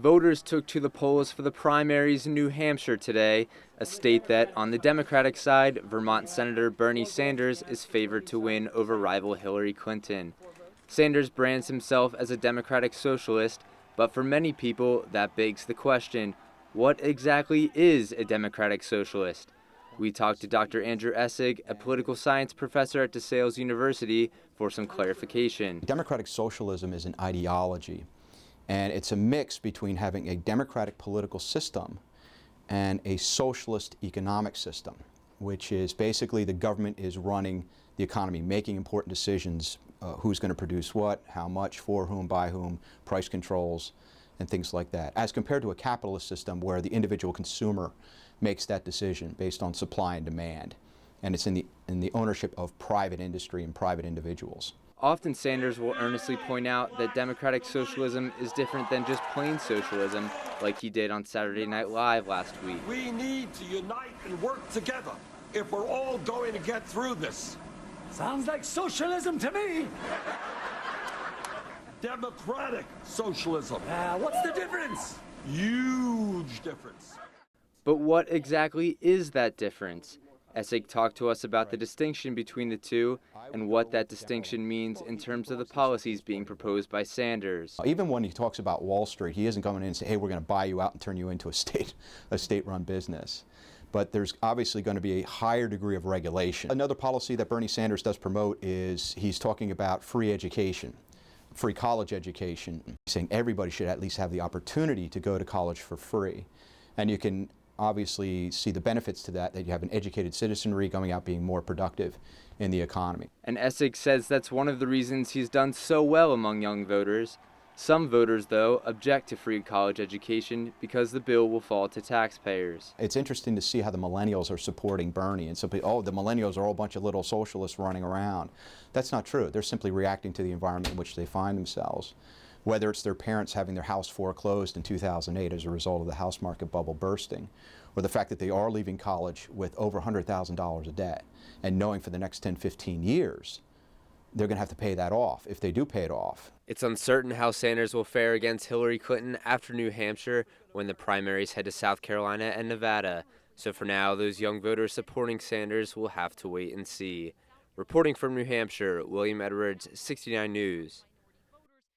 Voters took to the polls for the primaries in New Hampshire today, a state that, on the Democratic side, Vermont Senator Bernie Sanders is favored to win over rival Hillary Clinton. Sanders brands himself as a Democratic Socialist, but for many people, that begs the question, what exactly is a Democratic Socialist? We talked to Dr. Andrew Essig, a political science professor at DeSales University, for some clarification. Democratic socialism is an ideology, and it's a mix between having a democratic political system and a socialist economic system, which is basically the government is running the economy, making important decisions, who's going to produce what, how much, for whom, by whom, price controls, and things like that, as compared to a capitalist system where the individual consumer makes that decision based on supply and demand, and it's in the ownership of private industry and private individuals. Often Sanders will earnestly point out that democratic socialism is different than just plain socialism, like he did on Saturday Night Live last week. We need to unite and work together if we're all going to get through this. Sounds like socialism to me. Democratic socialism. What's the difference? Huge difference. But what exactly is that difference? Essig talked to us about the distinction between the two and what that distinction means in terms of the policies being proposed by Sanders. Even when he talks about Wall Street, he isn't coming in and saying, hey, we're going to buy you out and turn you into a state-run business. But there's obviously going to be a higher degree of regulation. Another policy that Bernie Sanders does promote is he's talking about free education, free college education, saying everybody should at least have the opportunity to go to college for free. And you can obviously see the benefits to that you have an educated citizenry going out being more productive in the economy. And Essig says that's one of the reasons he's done so well among young voters. Some voters, though, object to free college education because the bill will fall to taxpayers. It's interesting to see how the millennials are supporting Bernie, and so oh, the millennials are all a bunch of little socialists running around. That's not true. They're simply reacting to the environment in which they find themselves. Whether it's their parents having their house foreclosed in 2008 as a result of the house market bubble bursting, or the fact that they are leaving college with over $100,000 of debt and knowing for the next 10, 15 years they're going to have to pay that off if they do pay it off. It's uncertain how Sanders will fare against Hillary Clinton after New Hampshire when the primaries head to South Carolina and Nevada. So for now, those young voters supporting Sanders will have to wait and see. Reporting from New Hampshire, William Edwards, 69 News.